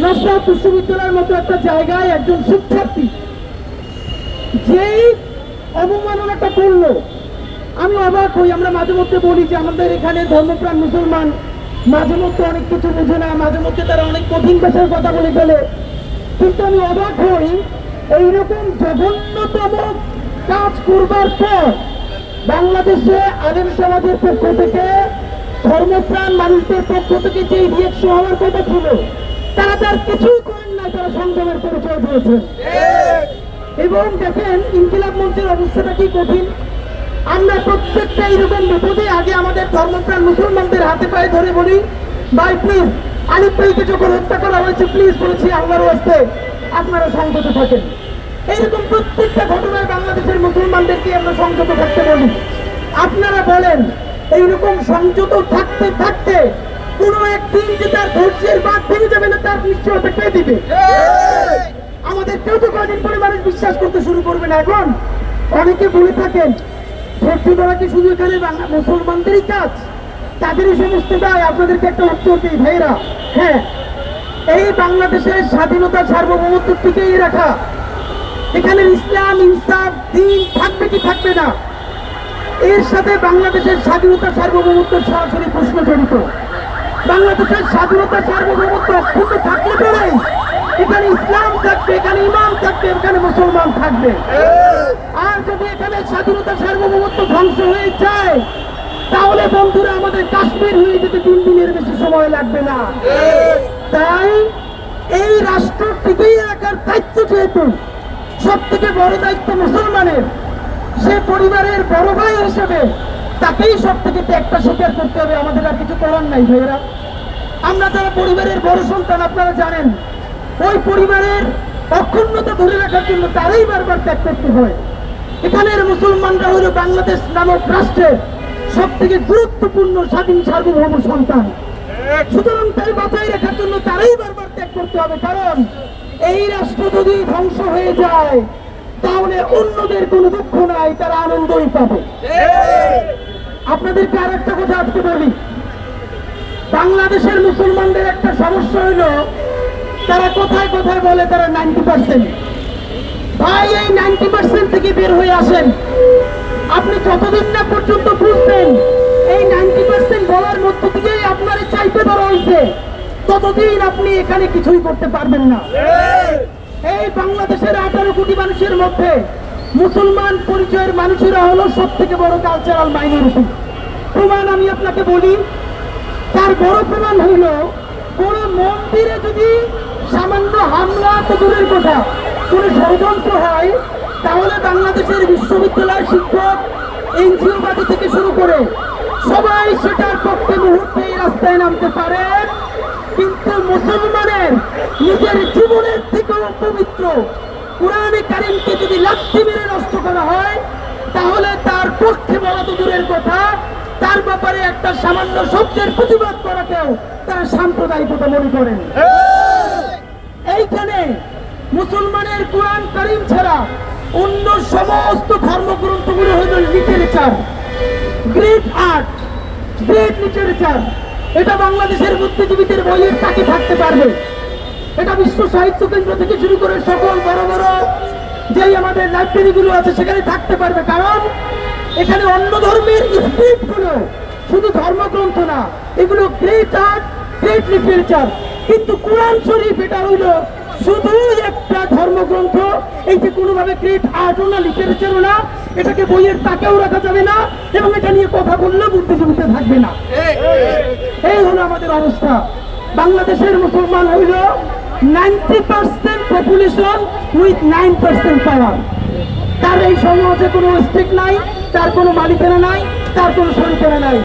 নসরাত বিশ্ববিদ্যালয়ের মতো একটা জায়গায় একজন শিক্ষার্থী যেই অবমাননাটা করলো, আমি অবাক হই। আমরা মাঝে মধ্যে বলি যে আমাদের এখানে ধর্মপ্রাণ মুসলমান মাঝে মধ্যে অনেক কিছু বোঝে না, মাঝে মধ্যে তারা অনেক কঠিন ভাষার কথা বলে ফেলে, কিন্তু আমি অবাক হই এইরকম জঘন্যতম কাজ করবার পর বাংলাদেশে আলেম সমাজের পক্ষ থেকে, ধর্মপ্রাণ মানুষদের পক্ষ থেকে যে রিয়েকশন হওয়ার কথা ছিল, তারা তার কিছুই করেন না, তারা সংযমের পরিচয় দিয়েছেন। এবং দেখেন ইনকিলাব মঞ্চের অবস্থাটা কি কঠিন। আমরা প্রত্যেকটা এরকম বিপদে আগে আমাদের ধর্মপ্রাণ মুসলমানদের হাতে পায়ে ধরে বলি, ভাই প্লিজ, আলিফ ভাইকে যখন হত্যা করা হয়েছে, প্লিজ বলেছি আল্লাহর ওয়াস্তে আপনারা সংযত থাকেন। এইরকম প্রত্যেকটা ঘটনায় বাংলাদেশের মুসলমানদেরকে আমরা সংযত থাকতে বলি। আপনারা বলেন এইরকম সংযত থাকতে থাকতে কোনো একদিন যে তার ধৈর্যের বাঁধ ভেঙে যাবে না, তার নিশ্চয়তা কে দিবে? আমাদের কেউ তো কদিন পরে মানুষ বিশ্বাস করতে শুরু করবে না। এখন অনেকে বলে থাকেন ধৈর্য ধরা কি শুধু এখানে মুসলমানদেরই কাজ, তাদেরই সমস্ত দায়? আপনাদেরকে একটা উত্তর দিই ভাইরা, হ্যাঁ, এই বাংলাদেশের স্বাধীনতা সার্বভৌমত্ব টিকিয়ে রাখা, এখানে ইসলাম ইনসাফ দ্বীন থাকবে কি থাকবে না, এর সাথে বাংলাদেশের স্বাধীনতা সার্বভৌমত্ব সরাসরি প্রশ্ন জড়িত। বাংলাদেশের স্বাধীনতা সার্বভৌমত্ব অক্ষুণ্ণ থাকলে পরে এখানে ইসলাম থাকবে, এখানে ইমাম থাকবে, এখানে মুসলমান থাকবে। আর যদি এখানে স্বাধীনতা সার্বভৌমত্ব ধ্বংস হয়ে যায়, তাহলে বন্ধুরা আমাদের কাশ্মীর হয়ে যেতে 3 দিনের বেশি সময় লাগবে না। তাই এই রাষ্ট্র টিকিয়ে রাখার দায়িত্ব যেহেতু সব থেকে বড় দায়িত্ব মুসলমানের, সে পরিবারের বড় ভাই হিসেবে তাকেই সব থেকে ত্যাগটা স্বীকার করতে হবে। আমাদের আর কিছু করার নাই ভাইয়েরা। আমরা যারা পরিবারের বড় সন্তান, আপনারা জানেন ওই পরিবারের অক্ষুণ্ণতা ধরে রাখার জন্য তারাই বারবার ত্যাগ করতে হয়। এখানের মুসলমানরা হল বাংলাদেশ নামক রাষ্ট্রের সব থেকে গুরুত্বপূর্ণ স্বাধীন সার্বভৌম সন্তান। সুতরাং তাই বাঁচাই রাখার জন্য তারাই বারবার ত্যাগ করতে হবে। কারণ এই রাষ্ট্র যদি ধ্বংস হয়ে যায়, তাহলে অন্যদের কোনো দুঃখ নাই, তারা আনন্দই পাবে। আপনাদেরকে আর একটা কথা আজকে বলি, বাংলাদেশের মুসলমানদের একটা সমস্যা হইল, তারা কোথায় কোথায় বলে তারা 90%। ভাই, এই 90% থেকে বের হয়ে আসেন। আপনি যতদিন না পর্যন্ত বুঝবেন এই 90% বলার মধ্য থেকেই আপনার চাইতে ধরা হয়েছে, ততদিন আপনি এখানে কিছুই করতে পারবেন না। এই বাংলাদেশের 18 কোটি মানুষের মধ্যে মুসলমান পরিচয়ের মানুষেরা হলো সব থেকে বড় কালচারাল মাইনরিটি। প্রমাণ আমি আপনাকে বলি, তার বড় প্রমাণ হইল কোন মন্দিরে যদি সামান্য হামলা তো দূরের কথা, কোন ষড়যন্ত্র হয়, তাহলে বাংলাদেশের বিশ্ববিদ্যালয় শিক্ষক, এনজিওবাদী থেকে শুরু করে সবাই সেটার পক্ষে মুহূর্তেই রাস্তায় নামতে পারে। কিন্তু মুসলমানের নিজের জীবনের থেকেও পবিত্র কুরআনে কারীমকে যদি লাথি মেরে নষ্ট করা হয়, তাহলে তার পক্ষে বলা তো দূরের কথা, তার ব্যাপারে একটা সামান্য শব্দের প্রতিবাদ করাকেও তারা সাম্প্রদায়িকতা মনে করেন। এইখানে মুসলমানের কুরআন কারীম ছাড়া অন্য সমস্ত ধর্মগ্রন্থগুলো হল literature, great art, great literature. এটা বাংলাদেশের বুদ্ধিজীবীদের বইয়ের তাকে থাকতে পারবে। এটা বিশ্ব সাহিত্য কেন্দ্র থেকে শুরু করে সকল বড় বড় যেই আমাদের লাইব্রেরিগুলো আছে সেখানে থাকতে পারবে। কারণ এখানে অন্য ধর্মের স্ক্রিপ্টগুলো শুধু ধর্মগ্রন্থ না, এগুলো গ্রেট আর্ট, গ্রেট লিটারেচার। কিন্তু কোরআন শরীফ এটা হইল শুধু একটা ধর্মগ্রন্থ, এইটা কোনোভাবে গ্রেট আর্টও না, লিটারেচারও না, এটাকে বইয়ের তাকেও রাখা যাবে না, এবং এটা নিয়ে কথা বললেও বুদ্ধিজীবীতে থাকবে না। এই হলো আমাদের অবস্থা। বাংলাদেশের মুসলমান হইল 90% পপুলেশন উইথ 9% পাওয়ার। তার এই সমাজে কোনো স্টেক নাই, তার কোনো মালিকানা নাই, তার কোনো শরিকানা নাই।